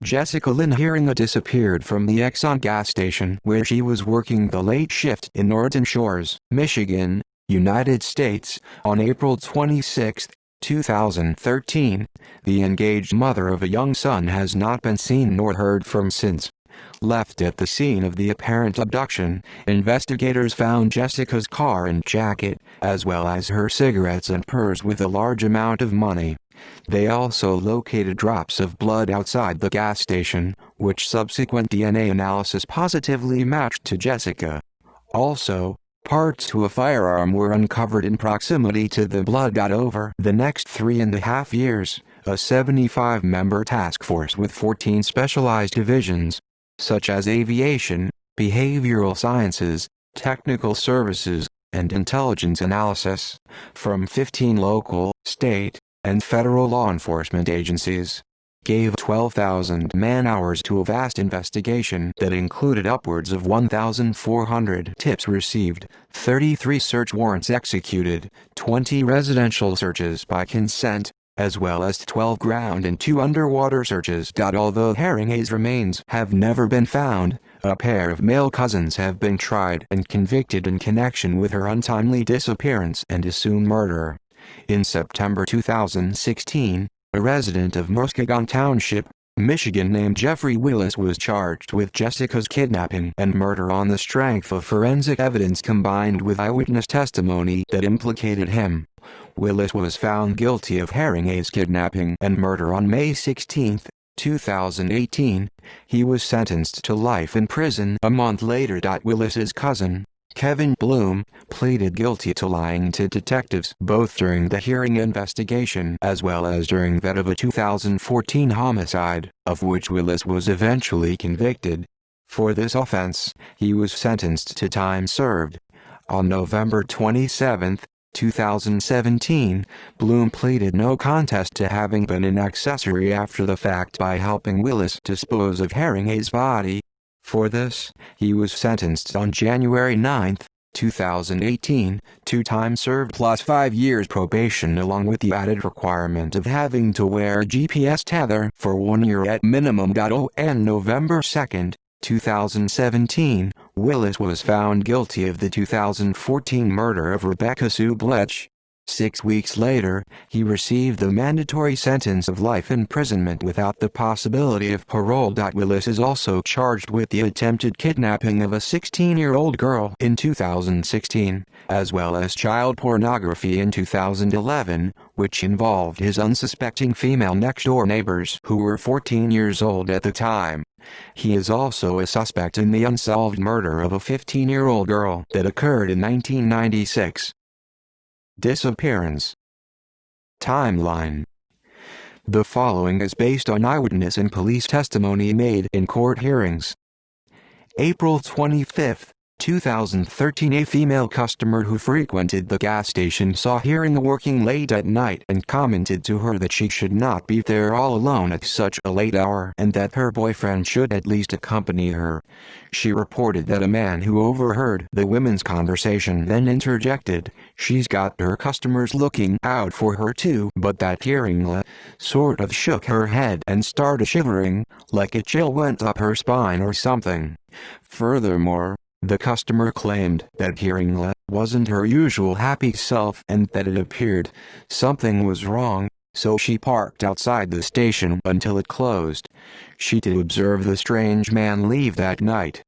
Jessica Lynn Heeringa disappeared from the Exxon gas station where she was working the late shift in Norton Shores, Michigan, United States, on April 26, 2013. The engaged mother of a young son has not been seen nor heard from since. Left at the scene of the apparent abduction, investigators found Jessica's car and jacket, as well as her cigarettes and purse with a large amount of money. They also located drops of blood outside the gas station, which subsequent DNA analysis positively matched to Jessica. Also, parts to a firearm were uncovered in proximity to the blood. Over the next 3.5 years, a 75-member task force with 14 specialized divisions, such as aviation, behavioral sciences, technical services, and intelligence analysis, from 15 local, state, and federal law enforcement agencies, gave 12,000 man-hours to a vast investigation that included upwards of 1,400 tips received, 33 search warrants executed, 20 residential searches by consent, as well as 12 ground and 2 underwater searches. Although Heeringa's remains have never been found, a pair of male cousins have been tried and convicted in connection with her untimely disappearance and assumed murder. In September 2016, a resident of Muskegon Township, Michigan named Jeffrey Willis was charged with Jessica's kidnapping and murder on the strength of forensic evidence combined with eyewitness testimony that implicated him. Willis was found guilty of Heeringa's kidnapping and murder on May 16, 2018. He was sentenced to life in prison a month later. Willis's cousin, Kevin Bloom, pleaded guilty to lying to detectives both during the Heeringa investigation as well as during that of a 2014 homicide, of which Willis was eventually convicted. For this offense, he was sentenced to time served. On November 27, 2017, Bloom pleaded no contest to having been an accessory after the fact by helping Willis dispose of Heeringa's body. For this, he was sentenced on January 9, 2018, to time served plus 5 years probation along with the added requirement of having to wear a GPS tether for 1 year at minimum. On November 2, 2017, Willis was found guilty of the 2014 murder of Rebecca Sue Bletch. 6 weeks later, he received the mandatory sentence of life imprisonment without the possibility of parole. Willis is also charged with the attempted kidnapping of a 16-year-old girl in 2016, as well as child pornography in 2011, which involved his unsuspecting female next-door neighbors who were 14 years old at the time. He is also a suspect in the unsolved murder of a 15-year-old girl that occurred in 1996. Disappearance timeline. The following is based on eyewitness and police testimony made in court hearings. April 25, 2013, a female customer who frequented the gas station saw Heeringa working late at night and commented to her that she should not be there all alone at such a late hour and that her boyfriend should at least accompany her. She reported that a man who overheard the women's conversation then interjected, "She's got her customers looking out for her too," but that Heeringa sort of shook her head and started shivering, like a chill went up her spine or something. Furthermore, the customer claimed that Heeringa wasn't her usual happy self and that it appeared something was wrong, so she parked outside the station until it closed. She did observe the strange man leave that night.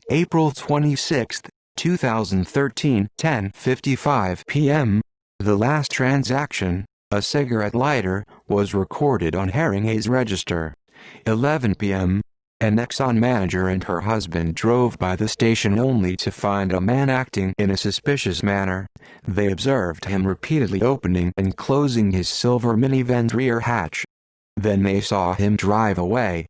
April 26, 2013, 10:55 p.m. The last transaction, a cigarette lighter, was recorded on Heeringa's register. 11 p.m. An Exxon manager and her husband drove by the station only to find a man acting in a suspicious manner. They observed him repeatedly opening and closing his silver minivan's rear hatch. Then they saw him drive away.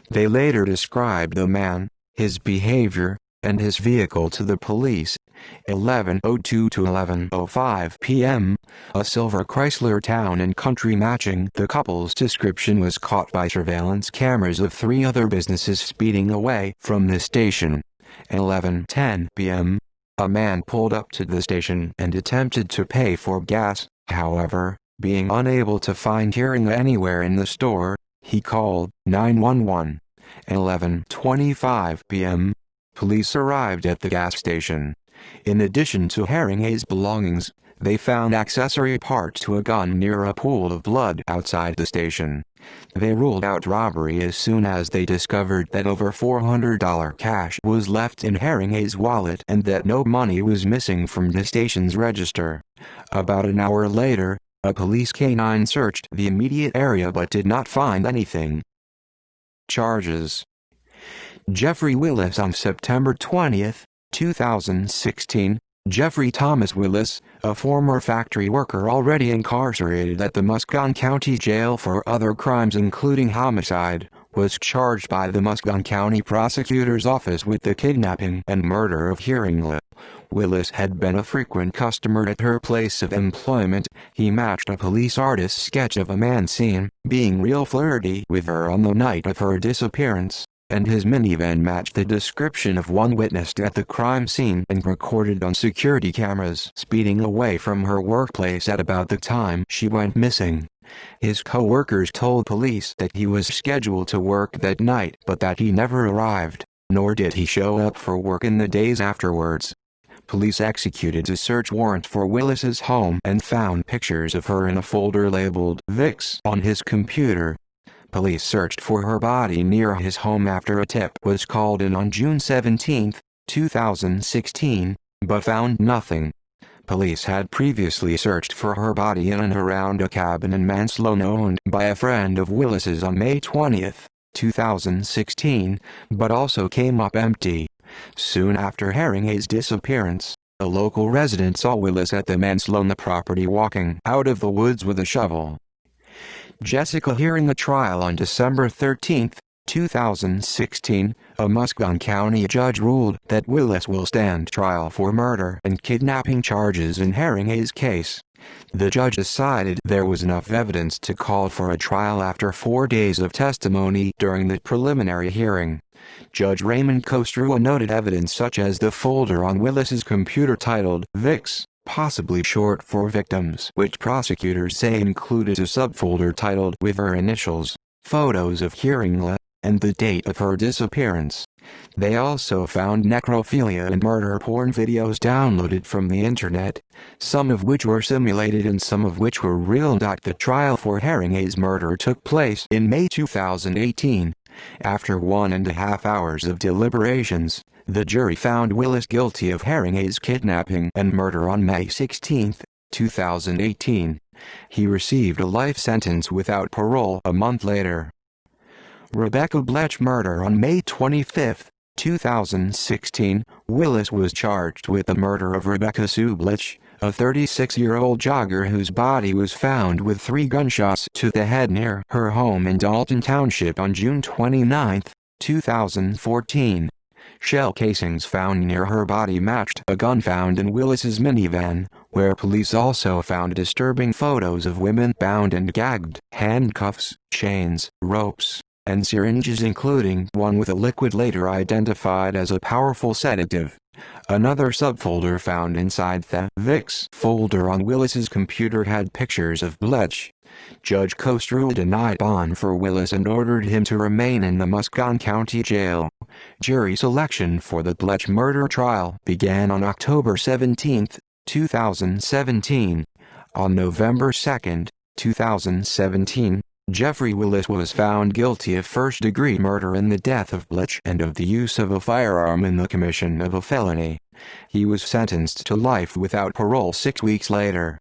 They later described the man, his behavior, and his vehicle to the police. 11:02 to 11:05 p.m., a silver Chrysler Town & Country matching the couple's description was caught by surveillance cameras of 3 other businesses speeding away from the station. 11:10 p.m., a man pulled up to the station and attempted to pay for gas. However, being unable to find Heeringa anywhere in the store, He called 911 at 11:25 p.m. Police arrived at the gas station. In addition to Heeringa's belongings, they found accessory parts to a gun near a pool of blood outside the station. They ruled out robbery as soon as they discovered that over $400 cash was left in Heeringa's wallet and that no money was missing from the station's register. About an hour later, a police canine searched the immediate area but did not find anything. Charges: Jeffrey Willis. On September 20, 2016, Jeffrey Thomas Willis, a former factory worker already incarcerated at the Muscogee County Jail for other crimes including homicide, was charged by the Muscogee County Prosecutor's Office with the kidnapping and murder of Heeringa. Willis had been a frequent customer at her place of employment. He matched a police artist's sketch of a man seen being real flirty with her on the night of her disappearance, and his minivan matched the description of one witnessed at the crime scene and recorded on security cameras speeding away from her workplace at about the time she went missing. His co-workers told police that he was scheduled to work that night but that he never arrived, nor did he show up for work in the days afterwards. Police executed a search warrant for Willis's home and found pictures of her in a folder labeled VIX on his computer. Police searched for her body near his home after a tip was called in on June 17, 2016, but found nothing. Police had previously searched for her body in and around a cabin in Manslaughter owned by a friend of Willis's on May 20, 2016, but also came up empty. Soon after Heeringa's disappearance, a local resident saw Willis at the Manslaughter property walking out of the woods with a shovel. Jessica Heeringa trial. On December 13, 2016, a Muscogee County judge ruled that Willis will stand trial for murder and kidnapping charges in Heeringa's case. The judge decided there was enough evidence to call for a trial after 4 days of testimony during the preliminary hearing. Judge Raymond Kostrua noted evidence such as the folder on Willis's computer titled VIX, possibly short for victims, which prosecutors say included a subfolder titled with her initials, photos of Heeringa, and the date of her disappearance. They also found necrophilia and murder porn videos downloaded from the internet, some of which were simulated and some of which were real. The trial for Heeringa's murder took place in May 2018. After 1.5 hours of deliberations, the jury found Willis guilty of Heeringa's kidnapping and murder on May 16, 2018. He received a life sentence without parole a month later. Rebecca Blech murder. On May 25, 2016, Willis was charged with the murder of Rebecca Sue Blech, a 36-year-old jogger whose body was found with 3 gunshots to the head near her home in Dalton Township on June 29, 2014. Shell casings found near her body matched a gun found in Willis's minivan, where police also found disturbing photos of women bound and gagged, handcuffs, chains, ropes, and syringes, including one with a liquid later identified as a powerful sedative. Another subfolder found inside the VIX folder on Willis's computer had pictures of Blech. Judge Kostrua denied bond for Willis and ordered him to remain in the Muscogee County Jail. Jury selection for the Blech murder trial began on October 17, 2017. On November 2, 2017, Jeffrey Willis was found guilty of first-degree murder in the death of Blech and of the use of a firearm in the commission of a felony. He was sentenced to life without parole 6 weeks later.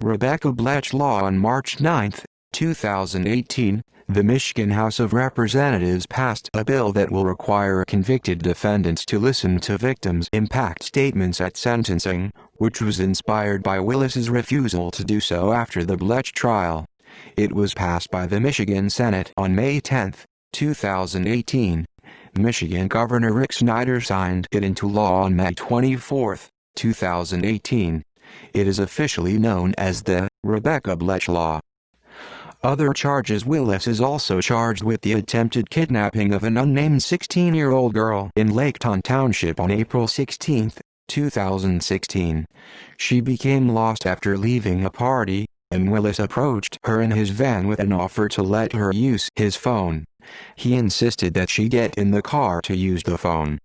Rebecca Blech law. On March 9, 2018, the Michigan House of Representatives passed a bill that will require convicted defendants to listen to victims' impact statements at sentencing, which was inspired by Willis's refusal to do so after the Blech trial. It was passed by the Michigan Senate on May 10, 2018. Michigan Governor Rick Snyder signed it into law on May 24, 2018. It is officially known as the Rebecca Blech Law. Other charges. Willis is also charged with the attempted kidnapping of an unnamed 16-year-old girl in Laketon Township on April 16, 2016. She became lost after leaving a party, and Willis approached her in his van with an offer to let her use his phone. He insisted that she get in the car to use the phone.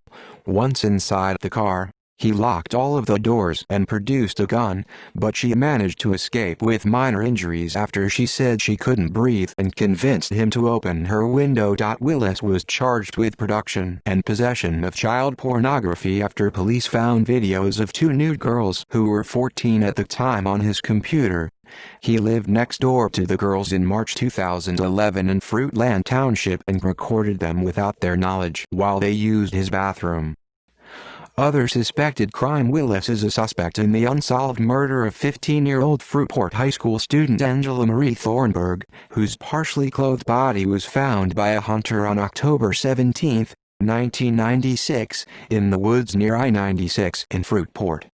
Once inside the car, he locked all of the doors and produced a gun, but she managed to escape with minor injuries after she said she couldn't breathe and convinced him to open her window. Willis was charged with production and possession of child pornography after police found videos of two nude girls who were 14 at the time on his computer. He lived next door to the girls in March 2011 in Fruitland Township and recorded them without their knowledge while they used his bathroom. Other suspected crime. Willis is a suspect in the unsolved murder of 15-year-old Fruitport High School student Angela Marie Thornburg, whose partially clothed body was found by a hunter on October 17, 1996, in the woods near I-96 in Fruitport.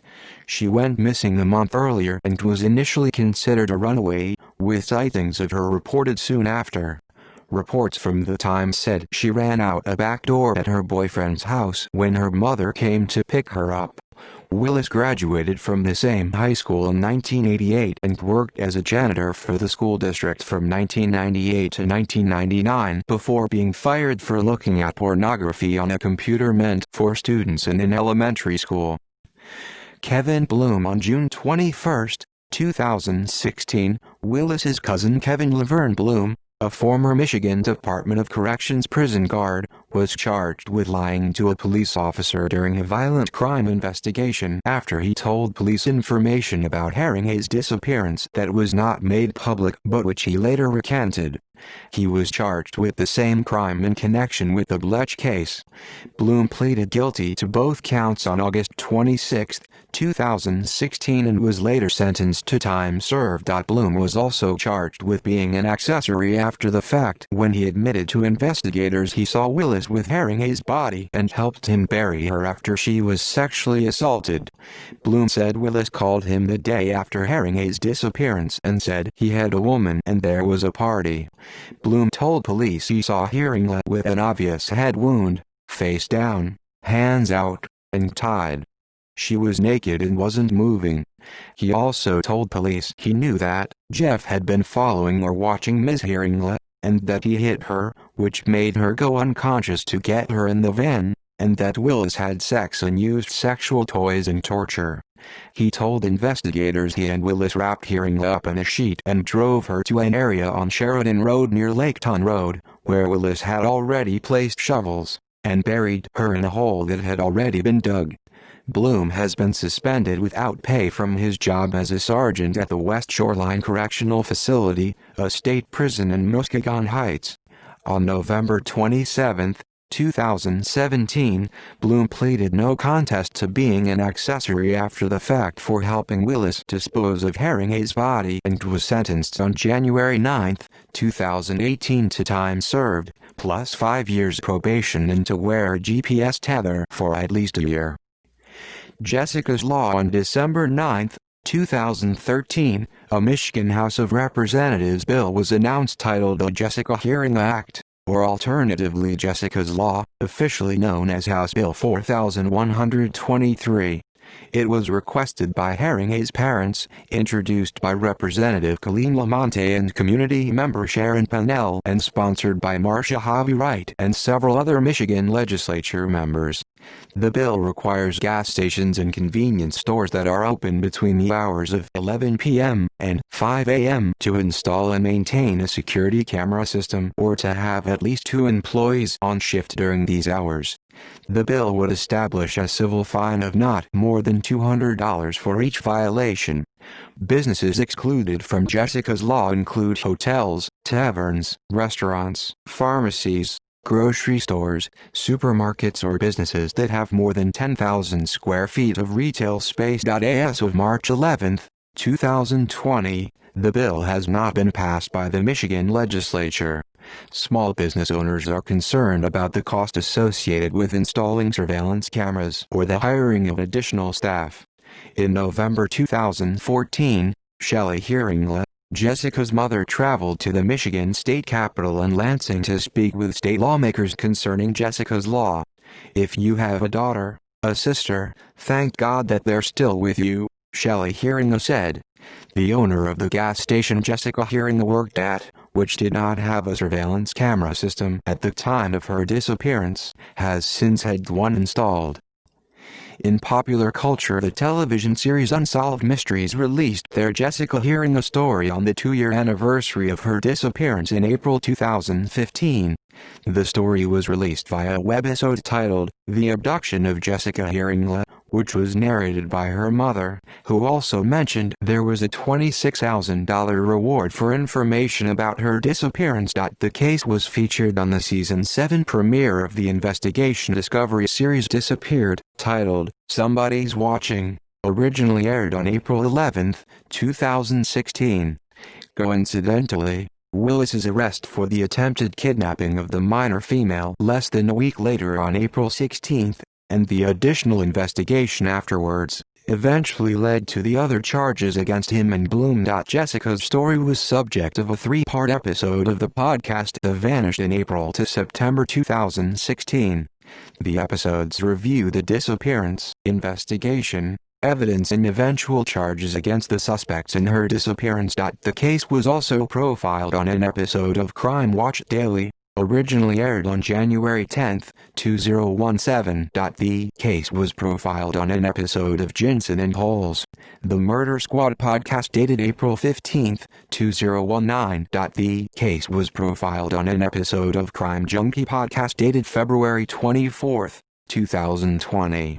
She went missing a month earlier and was initially considered a runaway, with sightings of her reported soon after. Reports from the time said she ran out a back door at her boyfriend's house when her mother came to pick her up. Willis graduated from the same high school in 1988 and worked as a janitor for the school district from 1998 to 1999 before being fired for looking at pornography on a computer meant for students in an elementary school. Kevin Bloom. On June 21, 2016, Willis's cousin Kevin Laverne Bloom, a former Michigan Department of Corrections prison guard, was charged with lying to a police officer during a violent crime investigation after he told police information about Heeringa's disappearance that was not made public but which he later recanted. He was charged with the same crime in connection with the Blech case. Bloom pleaded guilty to both counts on August 26, 2016 and was later sentenced to time served. Bloom was also charged with being an accessory after the fact when he admitted to investigators he saw Willis with Heeringa's body and helped him bury her after she was sexually assaulted. Bloom said Willis called him the day after Heeringa's disappearance and said he had a woman and there was a party. Bloom told police he saw Heeringa with an obvious head wound, face down, hands out, and tied. She was naked and wasn't moving. He also told police he knew that Jeff had been following or watching Ms. Heeringa, and that he hit her, which made her go unconscious to get her in the van, and that Willis had sex and used sexual toys and torture. He told investigators he and Willis wrapped Heeringa up in a sheet and drove her to an area on Sheridan Road near Laketon Road, where Willis had already placed shovels, and buried her in a hole that had already been dug. Bloom has been suspended without pay from his job as a sergeant at the West Shoreline Correctional Facility, a state prison in Muskegon Heights. On November 27, 2017, Bloom pleaded no contest to being an accessory after the fact for helping Willis dispose of Heeringa's body and was sentenced on January 9, 2018 to time served, plus 5 years probation and to wear a GPS tether for at least a year. Jessica's Law. On December 9, 2013, a Michigan House of Representatives bill was announced titled the Jessica Heeringa Act, or alternatively Jessica's Law, officially known as House Bill 4123. It was requested by Heeringa's parents, introduced by Representative Colleen Lamonte and community member Sharon Pennell, and sponsored by Marcia Harvey Wright and several other Michigan legislature members. The bill requires gas stations and convenience stores that are open between the hours of 11 p.m. and 5 a.m. to install and maintain a security camera system or to have at least 2 employees on shift during these hours. The bill would establish a civil fine of not more than $200 for each violation. Businesses excluded from Jessica's Law include hotels, taverns, restaurants, pharmacies, grocery stores, supermarkets or businesses that have more than 10,000 square feet of retail space. As of March 11, 2020, the bill has not been passed by the Michigan legislature. Small business owners are concerned about the cost associated with installing surveillance cameras or the hiring of additional staff. In November 2014, Shelley Heeringa, Jessica's mother, traveled to the Michigan state capitol in Lansing to speak with state lawmakers concerning Jessica's Law. "If you have a daughter, a sister, thank God that they're still with you," Shelley Heeringa said. The owner of the gas station Jessica Heeringa worked at, which did not have a surveillance camera system at the time of her disappearance, has since had one installed. In popular culture, the television series Unsolved Mysteries released their Jessica Heeringa story on the 2-year anniversary of her disappearance in April 2015. The story was released via a webisode titled, The Abduction of Jessica Heeringa, which was narrated by her mother, who also mentioned there was a $26,000 reward for information about her disappearance. The case was featured on the Season 7 premiere of the investigation Discovery series Disappeared, titled, Somebody's Watching, originally aired on April 11, 2016. Coincidentally, Willis's arrest for the attempted kidnapping of the minor female less than a week later on April 16, and the additional investigation afterwards, eventually led to the other charges against him and Bloom. Jessica's story was subject of a 3-part episode of the podcast The Vanished in April to September 2016. The episodes review the disappearance, investigation, evidence and eventual charges against the suspects in her disappearance. The case was also profiled on an episode of Crime Watch Daily, originally aired on January 10, 2017. The case was profiled on an episode of Jensen and Holes, the Murder Squad podcast dated April 15, 2019. The case was profiled on an episode of Crime Junkie podcast dated February 24, 2020.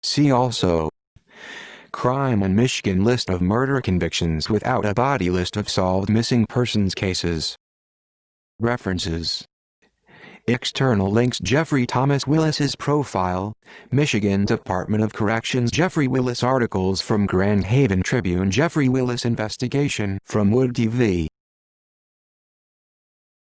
See also: Crime in Michigan, list of murder convictions without a body, list of solved missing persons cases. References. External links: Jeffrey Thomas Willis's profile, Michigan Department of Corrections Jeffrey Willis articles from Grand Haven Tribune Jeffrey Willis investigation from Wood TV.